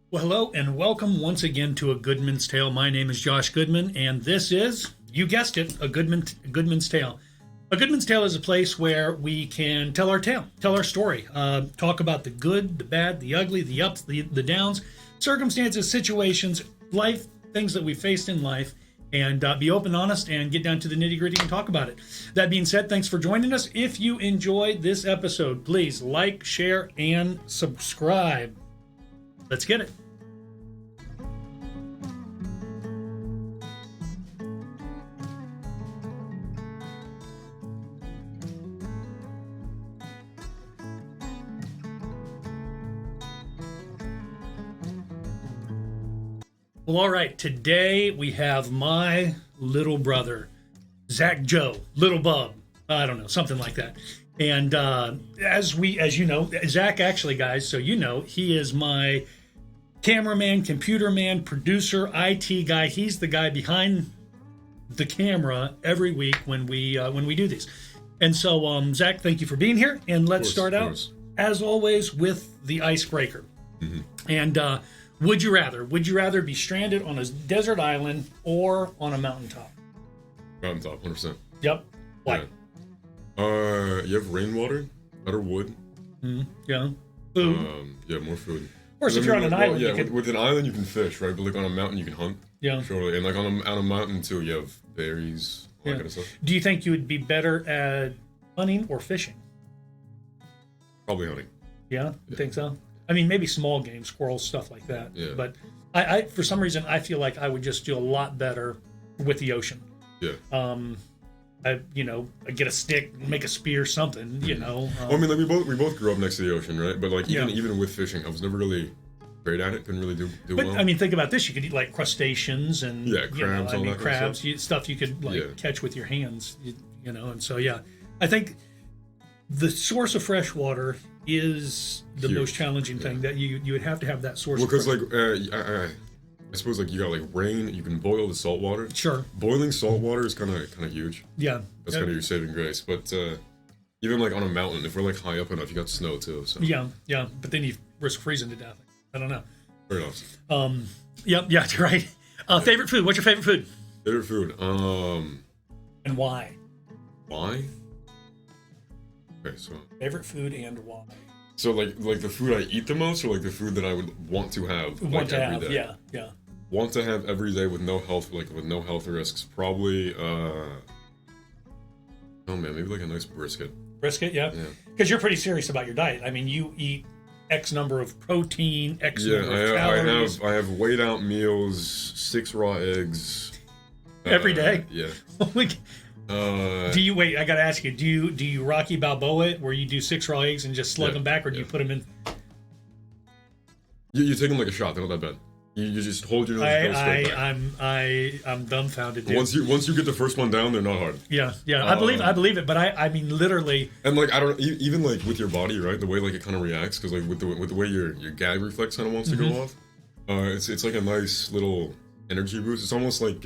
Well, hello and welcome once again to A Goodman's Tale. My name is Josh Goodman, and this is, you guessed it, A Goodman's Tale. A Goodman's Tale is a place where we can tell our tale, tell our story, talk about the good, the bad, the ugly, the ups, the downs, circumstances, situations, life, things that we faced in life, and be open, honest, and get down to the nitty-gritty and talk about it. That being said, thanks for joining us. If you enjoyed this episode, please like, share, and subscribe. Let's get it. Well, all right. Today we have my little brother, Zach Joe, Little Bub. I don't know, something like that. And as you know, Zach actually, guys, so you know, he is my cameraman, computer man, producer, IT guy. He's the guy behind the camera every week when we do these. And so, Zach, thank you for being here. And let's start out, as always, with the icebreaker. Mm-hmm. And would you rather be stranded on a desert island or on a mountaintop? Mountaintop, 100%. Yep. Why? Yeah. You have rainwater, better wood. Yeah. Food. Yeah, more food. Of course, if you're on an island, yeah, with an island you can fish, right? But like on a mountain you can hunt. Yeah. Surely, and like on a mountain too, you have berries, all that kind of stuff. Do you think you would be better at hunting or fishing? Probably hunting. Yeah, you think so? I mean, maybe small game, squirrels, stuff like that. Yeah. But I for some reason, I feel like I would just do a lot better with the ocean. Yeah. I get a stick, make a spear, something, you know. Well, I mean, like we both grew up next to the ocean, right? But like even with fishing, I was never really great at it. Couldn't really do well. But I mean, think about this: you could eat like crustaceans and crabs, all that crabs, kind of stuff you could catch with your hands, you know. And so I think the source of fresh water is the most challenging thing that you would have to have that source. Well, because I suppose like you got like rain, you can boil the salt water. Sure. Boiling salt water is kind of huge. Yeah. That's kind of your saving grace. But even like on a mountain, if we're like high up enough, you got snow too. So. Yeah. But then you risk freezing to death. I don't know. Fair enough. Yeah, right. Favorite food? What's your favorite food? Favorite food. And why? Why? Okay, so. Favorite food and why? So like the food I eat the most, or like the food that I would want to have every day? Yeah. Want to have every day with no health risks. Probably maybe like a nice brisket. Brisket, yeah. Because you're pretty serious about your diet. I mean, you eat X number of protein, X number of calories. I have weighed out meals, 6 raw eggs. Every day? Yeah. Do you wait? I gotta ask you. Do you Rocky Balboa it, where you do 6 raw eggs and just slug them back, or do you put them in? You take them like a shot. They're not that bad. You just hold your nose and go straight back. I'm dumbfounded. Dude. Once you get the first one down, they're not hard. Yeah. I believe it, but I mean literally. And like I don't even like with your body, right? The way like it kind of reacts, because like with the way your gag reflex kind of wants to go off. It's like a nice little energy boost. It's almost like.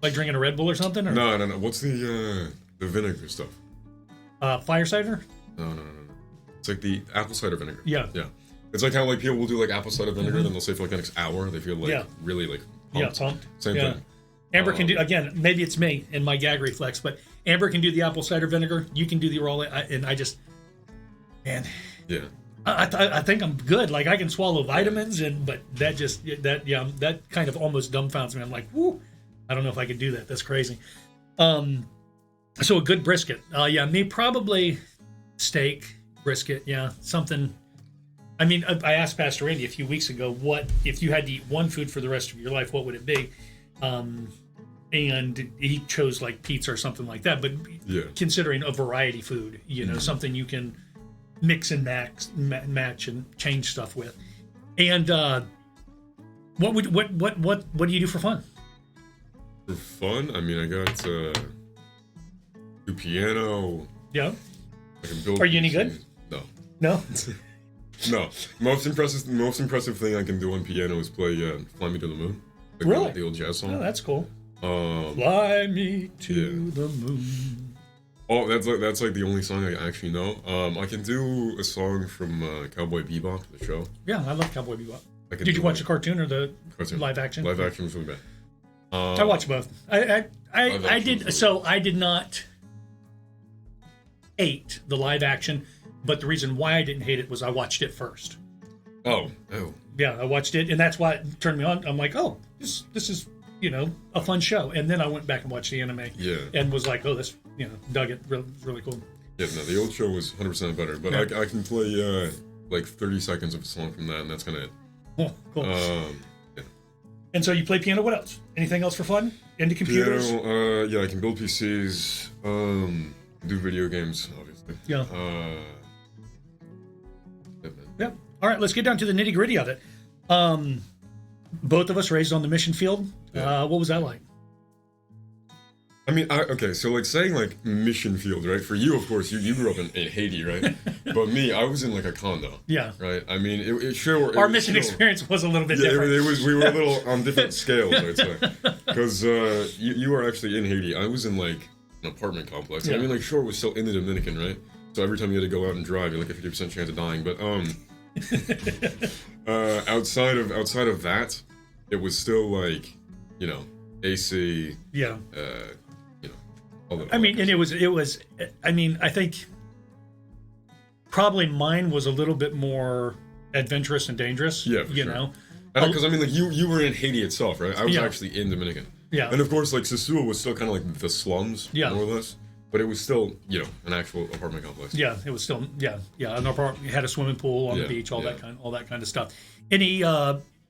Like drinking a Red Bull or something? Or? No. What's the vinegar stuff? Fire cider? No. It's like the apple cider vinegar. Yeah. It's like how like people will do like apple cider vinegar, and then they'll say for like the next hour they feel like really like pumped. Yeah, pumped. Same thing. Amber can do, again, maybe it's me and my gag reflex, but Amber can do the apple cider vinegar. You can do the raw, and I just, man. Yeah. I think I'm good. Like I can swallow vitamins, but that kind of almost dumbfounds me. I'm like, whoo. I don't know if I could do that. That's crazy. So a good brisket. Me probably steak, brisket. Yeah, something. I mean, I asked Pastor Randy a few weeks ago, what if you had to eat one food for the rest of your life, what would it be? And he chose like pizza or something like that. But considering a variety food, something you can mix and match and change stuff with. And what do you do for fun? For fun, I mean, I got do piano. Yeah. I can build. Are you any good? No. No. Most impressive thing I can do on piano is play "Fly Me to the Moon." Really? The old jazz song. Oh, that's cool. Fly me to the moon. Oh, that's like the only song I actually know. I can do a song from Cowboy Bebop, the show. Yeah, I love Cowboy Bebop. I can Did do you watch the it. cartoon or the Cartoon. live action? Live action was really bad. I watched both. I action did. was So I did not hate the live action, but the reason why I didn't hate it was I watched it first. Oh. Yeah, I watched it, and that's why it turned me on. I'm like, oh, this is a fun show. And then I went back and watched the anime. Yeah. And was like, oh, this dug it. Really cool. Yeah, no, the old show was 100% better, but Yeah. I can play like 30 seconds of a song from that, and that's kind of it. Oh, cool. Yeah. And so you play piano. What else? Anything else for fun? Into computers? Piano, yeah, I can build PCs, do video games, obviously. Yeah. Yeah, man. Yeah. All right, let's get down to the nitty gritty of it. Both of us raised on the mission field. Yeah. What was that like? I mean, okay, so like saying like mission field, right? For you, of course, you grew up in Haiti, right? But me, I was in like a condo. Yeah. Right? I mean, it sure... Our mission experience was a little bit yeah, different. we were a little on different scales, I'd say. Because you were actually in Haiti. I was in like an apartment complex. Yeah. I mean, like, sure, it was still in the Dominican, right? So every time you had to go out and drive, you had like a 50% chance of dying. But outside of that, it was still like, AC. Yeah. All that. I mean, and it was. I mean, I think probably mine was a little bit more adventurous and dangerous. Yeah, for you sure. know. Because I mean, like you were in Haiti itself, right? I was Yeah. actually in Dominican. Yeah. And of course, like Sosúa was still kind of like the slums, Yeah. more or less. But it was still, an actual apartment complex. Yeah, it was still And our part had a swimming pool on the beach, all that kind of stuff. Any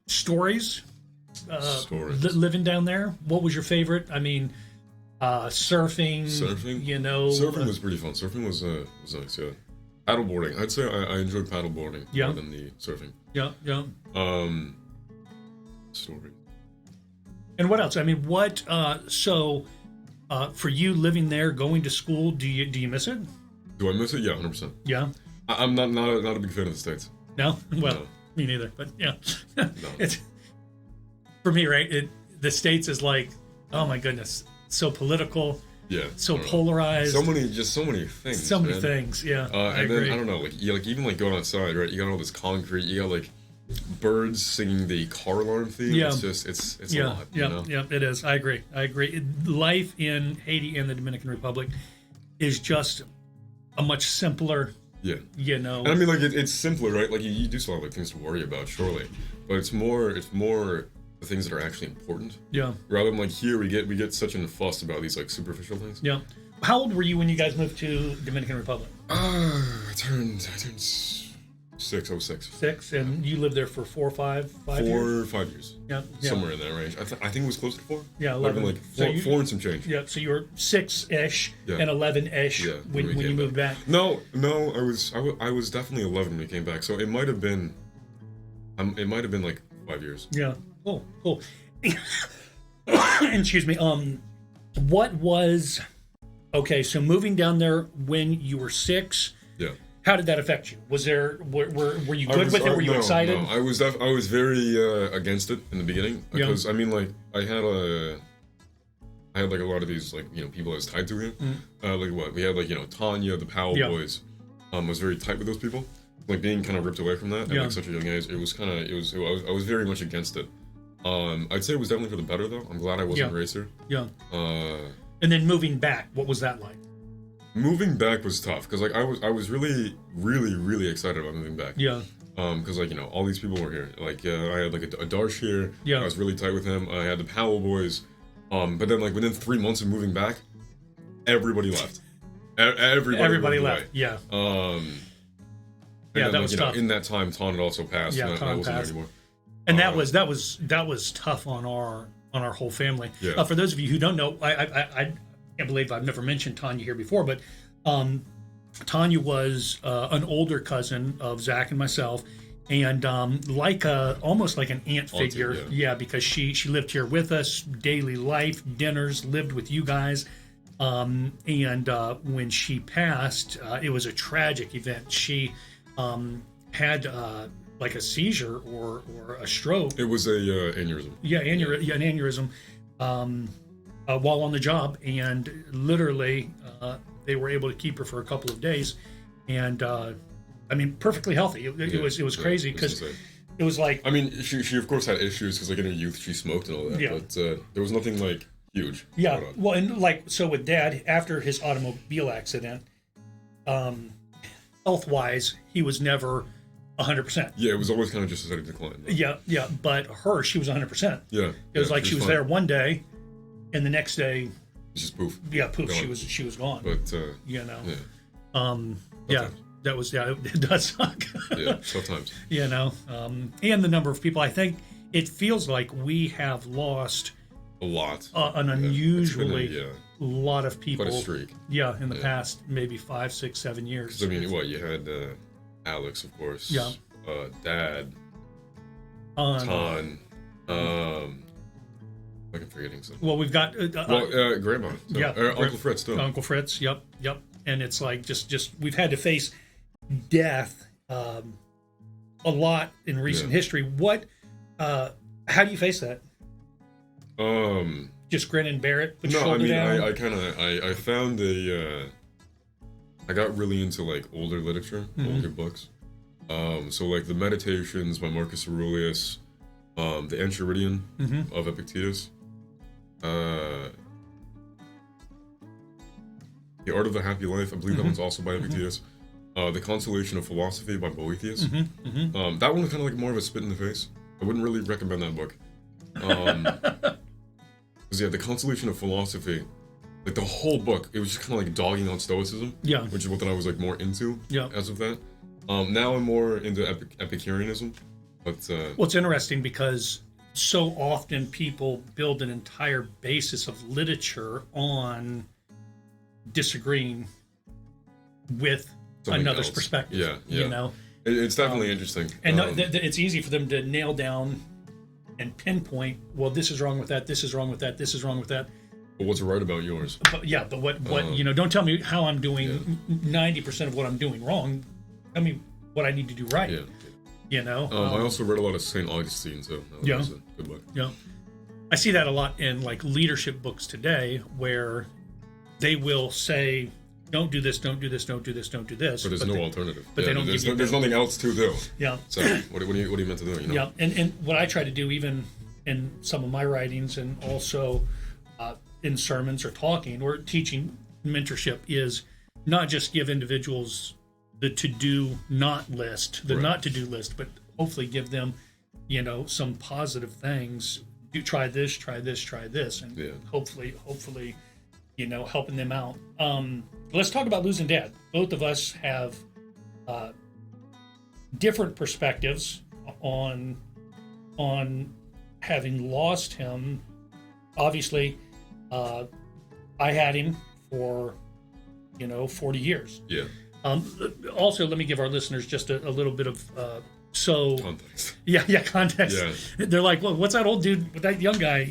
stories? Stories. Living down there. What was your favorite? I mean, surfing. Surfing. Surfing was pretty fun. Surfing was nice. Yeah. Paddleboarding. I'd say I enjoyed paddleboarding more than the surfing. Yeah. Story. And what else? I mean, what? For you living there, going to school, do you miss it? Do I miss it? Yeah, 100%. Yeah. I'm not a big fan of the States. No. Well, No. me neither. But yeah, No. it's for me, right? The States is like, oh my goodness, so political, Yeah. so I don't know. polarized, So many things. so many man. things. Yeah, I And agree. then I don't know, like even like going outside, right? You got all this concrete. You got like birds singing the car alarm theme. Yeah. It's just it's a Yeah, lot. yeah, it is. I agree. Life in Haiti and the Dominican Republic is just a much simpler. Yeah. You know. And I mean, like it's simpler, right? Like you do still have like things to worry about, surely, but it's more the things that are actually important. Yeah. Rather than like here, we get such a fuss about these like superficial things. Yeah. How old were you when you guys moved to Dominican Republic? I turned 6. I was 6. 6, and you lived there for 4 or 5 years. 4 or 5 years. Yeah. Somewhere in that range. I think it was close to 4. Yeah, Might have been 11. like So 4 and some change. Yeah, so you were 6-ish Yeah. and 11-ish Yeah, when we you came moved back. No, I was definitely 11 when we came back. So it might have been like 5 years. Yeah. Cool. Excuse me. What was okay? So moving down there when you were 6. Yeah. How did that affect you? Was there were you good with it? Were you excited? No, I was very against it in the beginning because I mean like I had like a lot of these like people I was tied to here. Like what we had like Tanya, the Powell boys. Was very tight with those people. Like being kind of ripped away from that at like such a young age. I was very much against it. I'd say it was definitely for the better though. I'm glad I wasn't raised here. Yeah. And then moving back, what was that like? Moving back was tough because like I was really excited about moving back. Yeah. Because like all these people were here. Like I had like a Darsh here. Yeah. I was really tight with him. I had the Powell boys. But then like within 3 months of moving back, everybody left. Everybody moved left. away. Yeah. And Yeah, then, that like, was tough. In that time, Ton had also passed. Yeah, and Ton I wasn't passed. there anymore. And that was tough on our whole family. Yeah. For those of you who don't know, I can't believe I've never mentioned Tanya here before, but Tanya was an older cousin of Zach and myself, and almost like an aunt figure. Auntie, yeah, because she lived here with us, daily life, dinners, lived with you guys. And when she passed, it was a tragic event. She had like a seizure or a stroke. It was a aneurysm. Yeah, an aneurysm while on the job, and literally they were able to keep her for a couple of days, and I mean, perfectly healthy. It was crazy because it was like, I mean, she of course had issues because like in her youth she smoked and all that, but there was nothing like huge. Yeah, well, and like so with Dad, after his automobile accident, health-wise, he was never 100%. Yeah, it was always kind of just a steady decline. Yeah, but she was 100%. Yeah, it was like she was there one day, and the next day, it's just poof. Yeah, poof. Gone. She was gone. But that was it does suck. Yeah, tough times. And the number of people, I think it feels like we have lost a lot, an unusually lot of people. Quite a streak. Yeah, in the past maybe 5, 6, 7 years. I mean, you had Alex, of course. Yeah. Dad. Ton. I'm forgetting something. Well, we've got Grandma. So, Uncle Fritz too. Uncle Fritz. Yep. And it's like just we've had to face death a lot in recent history. What? How do you face that? Just grin and bear it. I found I got really into like older literature, older books. So like the Meditations by Marcus Aurelius, the Enchiridion of Epictetus, The Art of the Happy Life, I believe that one's also by Epictetus. The Consolation of Philosophy by Boethius. That one was kind of like more of a spit in the face. I wouldn't really recommend that book. Because The Consolation of Philosophy, like the whole book, it was just kind of like dogging on Stoicism. Yeah. Which is what I was like more into. Yeah. As of that. Now I'm more into Epicureanism. But well, it's interesting because so often people build an entire basis of literature on disagreeing with another's perspective. Yeah. It's definitely interesting. And it's easy for them to nail down and pinpoint, well, this is wrong with that, this is wrong with that, this is wrong with that. But what's right about yours? But what don't tell me how I'm doing 90% of what I'm doing wrong. Tell me what I need to do right. I also read a lot of St. Augustine, so that was a good book. Yeah. I see that a lot in like leadership books today where they will say, don't do this, don't do this, don't do this, don't do this. But there's no alternative. But they don't there's nothing else to do. Yeah. So what are you meant to do? Yeah. And what I try to do even in some of my writings and also in sermons or talking or teaching mentorship is not just give individuals the to-do not list, the not to-do list, but hopefully give them, some positive things. Do try this, and hopefully, helping them out. Let's talk about losing Dad. Both of us have different perspectives on having lost him. Obviously, I had him for 40 years. Yeah. Also, let me give our listeners just a little bit of context. Context. Yeah. They're like, well, what's that old dude with that young guy?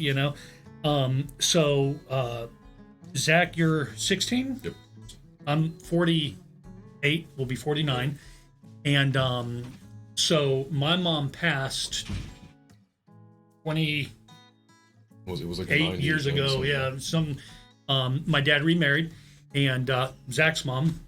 Zach, you're 16. Yep. I'm 48. We'll be 49, and so my mom passed 28 years ago. Yeah. My dad remarried, and Zach's mom.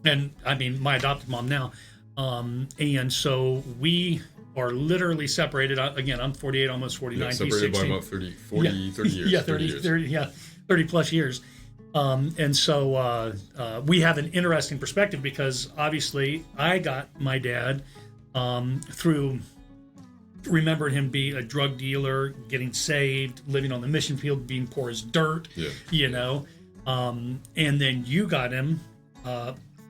And I mean, my adopted mom now. And so we are literally separated. Again, I'm 48, almost 49. Separated by about 30 years. Yeah, 30 plus years. And so we have an interesting perspective because obviously I got my dad through remembering him be a drug dealer, getting saved, living on the mission field, being poor as dirt, and then you got him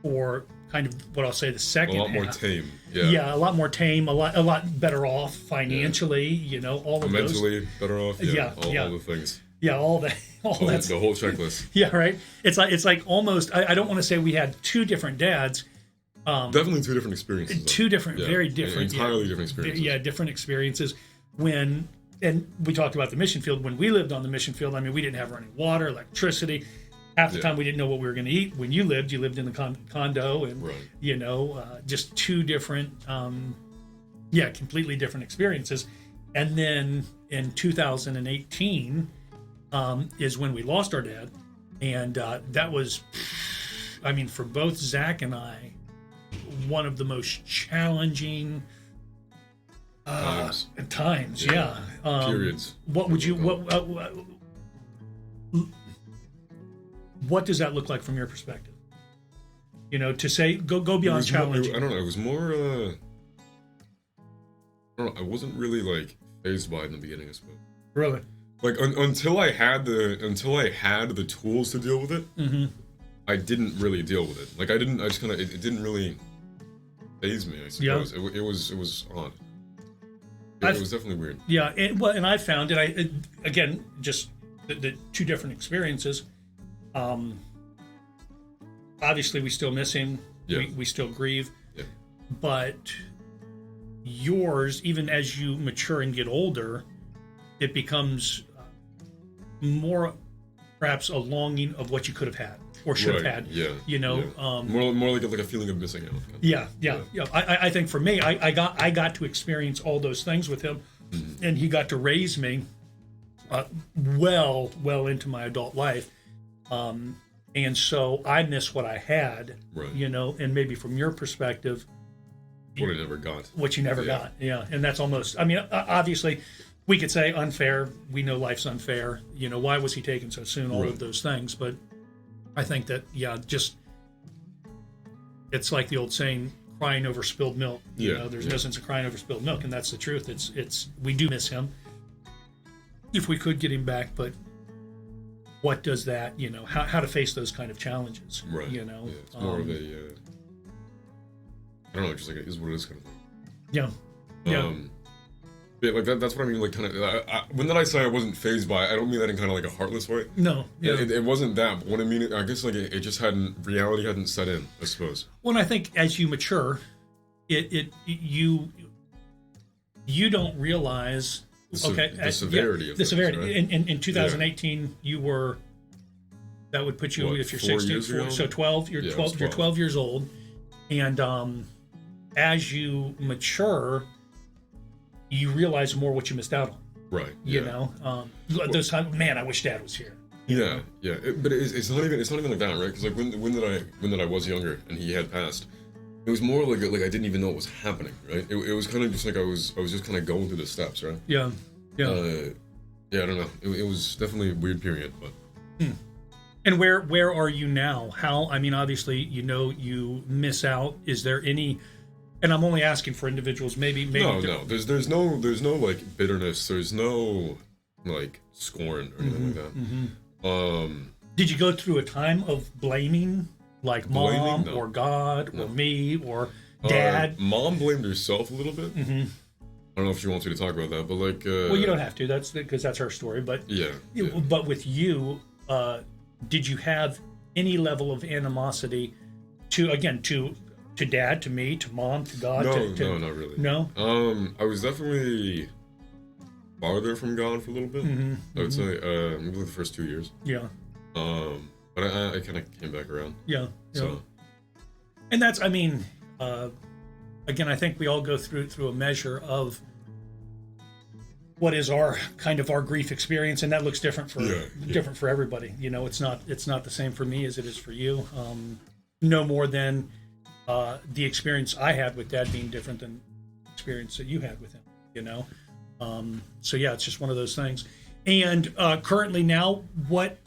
for kind of what I'll say the second half. A lot more tame. Yeah, a lot more tame, a lot better off financially, all of those. Mentally better off. All the things. Yeah, all that. The whole checklist. Yeah, right. It's like almost. I don't want to say we had two different dads. Definitely two different experiences. Two different, very different, entirely different experiences. Yeah, different experiences. And we talked about the mission field. When we lived on the mission field, I mean, we didn't have running water, electricity. Half the time we didn't know what we were going to eat. When you lived in the condo, and just two different, completely different experiences. And then in 2018 is when we lost our dad, and that was I mean, for both Zach and I, one of the most challenging times. Yeah. Periods. What would you what does that look like from your perspective? You know, to say go beyond challenging. I don't know. It was more. I don't know. I wasn't really like phased by it in the beginning, I suppose. Really? Like until I had the tools to deal with it, I didn't really deal with it. Like I just kind of it didn't really faze me, I suppose. Yeah. It was odd. It was definitely weird. Yeah, and I found it. Again, just the two different experiences. Obviously, we still miss him. Yeah. We still grieve. Yeah. But yours, even as you mature and get older, it becomes more, perhaps, a longing of what you could have had or should have had. Yeah. You know, more like a feeling of missing out. Yeah. I think for me, I got to experience all those things with him, and he got to raise me well into my adult life. And so I miss what I had, right. You know, and maybe from your perspective, what I never got. What you never got, yeah. And that's almost, I mean, obviously, we could say unfair. We know life's unfair. You know, why was he taken so soon? All of those things. But I think that, just, it's like the old saying, crying over spilled milk. You know, there's no sense of crying over spilled milk, and that's the truth. It's we do miss him. If we could get him back, but what does that, you know, how to face those kind of challenges, right? You know, it's more of a, I don't know, just like it is what it is kind of thing. Yeah. Yeah, like that's what I mean. Like, kind of, when I say I wasn't phased by it, I don't mean that in kind of like a heartless way. No, yeah. It wasn't that. But what I mean, I guess like it just reality hadn't set in, I suppose. Well, and I think as you mature, you don't realize. The severity of the things, severity. Right? In 2018, you were. That would put you if you're 16, so 12. You're 12. You're 12 years old, and as you mature, you realize more what you missed out on. Right. You know, those times. Man, I wish Dad was here. Yeah. But it's not even like that, right? Because like when I was younger and he had passed. It was more like I didn't even know what was happening, right? It was kind of just like I was just kind of going through the steps, right? Yeah. I don't know. It was definitely a weird period, but. And where are you now? I mean, obviously, you know, you miss out. Is there any? And I'm only asking for individuals. Maybe. No. There's no like bitterness. There's no like scorn or anything like that. Did you go through a time of blaming? Like mom or God or me or Dad. Mom blamed herself a little bit. I don't know if she wants me to talk about that, but like. Well, you don't have to. That's because that's her story. But yeah. But with you, did you have any level of animosity to Dad, to me, to Mom, to God? No, not really. No. I was definitely farther from God for a little bit. I would say maybe like the first 2 years. Yeah. But I kind of came back around. Yeah. So. And that's, I mean, again, I think we all go through a measure of what is our grief experience, and that looks different for everybody. You know, it's not the same for me as it is for you. No more than the experience I had with Dad being different than the experience that you had with him. You know, so yeah, it's just one of those things. And currently now, what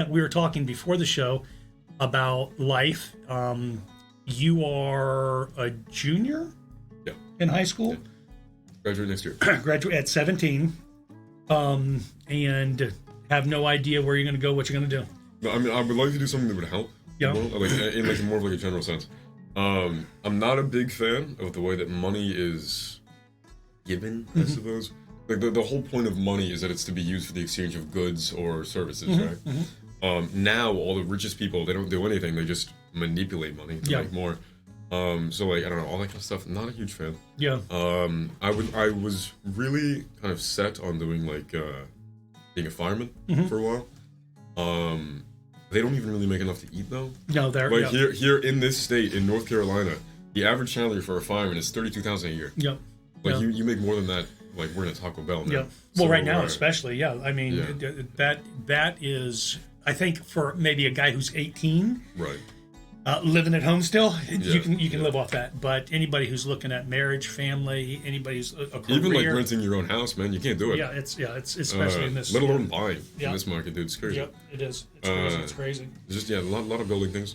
we were talking before the show about life. You are a junior in high school. Yeah. Graduate next year. Graduate at 17, and have no idea where you're going to go, what you're going to do. No, I mean, I would like to do something that would help. Yeah. Like in like more of like a general sense. I'm not a big fan of the way that money is given, I suppose. Like the whole point of money is that it's to be used for the exchange of goods or services, right? Now all the richest people, they don't do anything; they just manipulate money to make more. So like I don't know, all that kind of stuff. Not a huge fan. Yeah. I was really kind of set on doing like being a fireman for a while. They don't even really make enough to eat though. No, they're like here in this state in North Carolina, the average salary for a fireman is $32,000 a year. Yep. Like you make more than that. Like we're in a Taco Bell now. Yeah. Well, right now especially, I mean that is. I think for maybe a guy who's 18, Right. Living at home still, you can live off that. But anybody who's looking at marriage, family, anybody who's a career, even like renting your own house, man, you can't do it. Yeah, it's especially in this. Let alone buying in this market, dude. It's crazy. Yep, it is. It's crazy. It's crazy. It's just a lot of building things.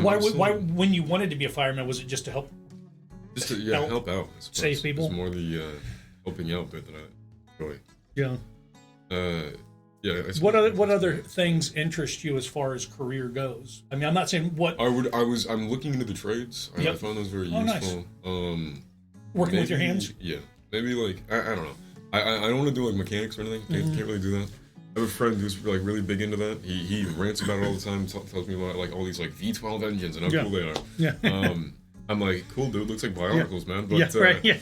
Why when you wanted to be a fireman, was it just to help? Just to help out. Save people. It's more the helping out bit that I enjoy. Yeah. Yeah. What other things interest you as far as career goes? I mean, I'm not saying what I'm looking into the trades. I found those very useful. Nice. Working with your hands. Yeah. Maybe like I don't know. I don't want to do like mechanics or anything. Can't really do that. I have a friend who's like really big into that. He rants about it all the time. Tells me about like all these like V12 engines and how cool they are. Yeah. I'm like, cool, dude. Looks like bionicles, man. But, yeah. Right. Yeah.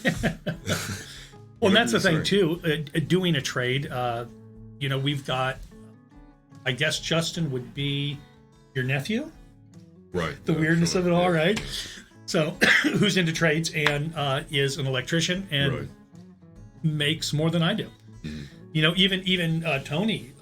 Well, and that's the thing too. Doing a trade. We've got, I guess Justin would be your nephew. Right. The weirdness of it all, right? So, who's into trades and is an electrician and makes more than I do. Mm-hmm. Even Tony,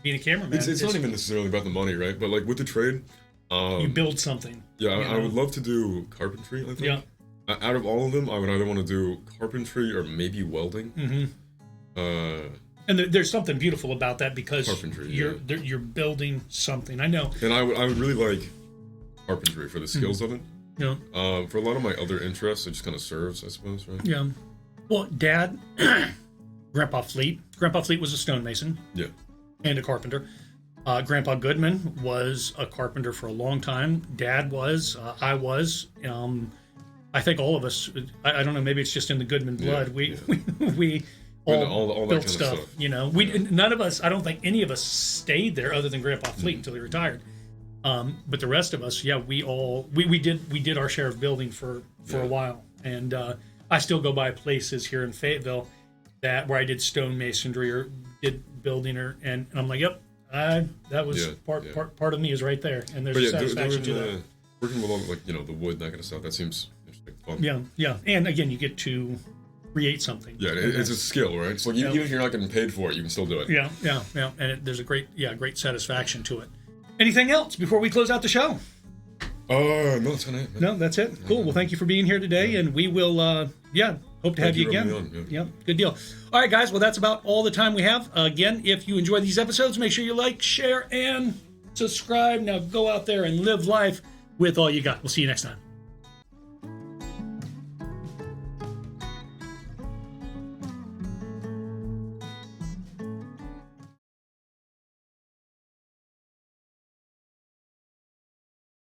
being a cameraman. It's not even necessarily about the money, right? But like with the trade, you build something. Yeah, I would love to do carpentry, I think. Yeah. Out of all of them, I would either want to do carpentry or maybe welding. Mm-hmm. And there's something beautiful about that because you're building something. I know. And I would really like carpentry for the skills of it. Yeah. For a lot of my other interests, it just kind of serves, I suppose, right? Yeah. Well, Dad, Grandpa Fleet was a stonemason. Yeah. And a carpenter. Grandpa Goodman was a carpenter for a long time. Dad was. I was. I think all of us. I don't know. Maybe it's just in the Goodman blood. We all built stuff. None of us. I don't think any of us stayed there other than Grandpa Fleet until he retired. But the rest of us, we did our share of building for a while, and I still go by places here in Fayetteville where I did stonemasonry or did building, and I'm like, yep. That was part of me is right there, and there's a satisfaction to that. Working with all the wood, that kind of stuff, that seems interesting, fun. Yeah, and again, you get to create something. Yeah, it's a skill, right? It's like even if you're not getting paid for it, you can still do it. Yeah, and there's a great satisfaction to it. Anything else before we close out the show? No, that's it. No, that's it. Cool. Well, thank you for being here today, and we will, hope to have you again. Yeah, good deal. All right, guys. Well, that's about all the time we have. Again, if you enjoy these episodes, make sure you like, share, and subscribe. Now go out there and live life with all you got. We'll see you next time.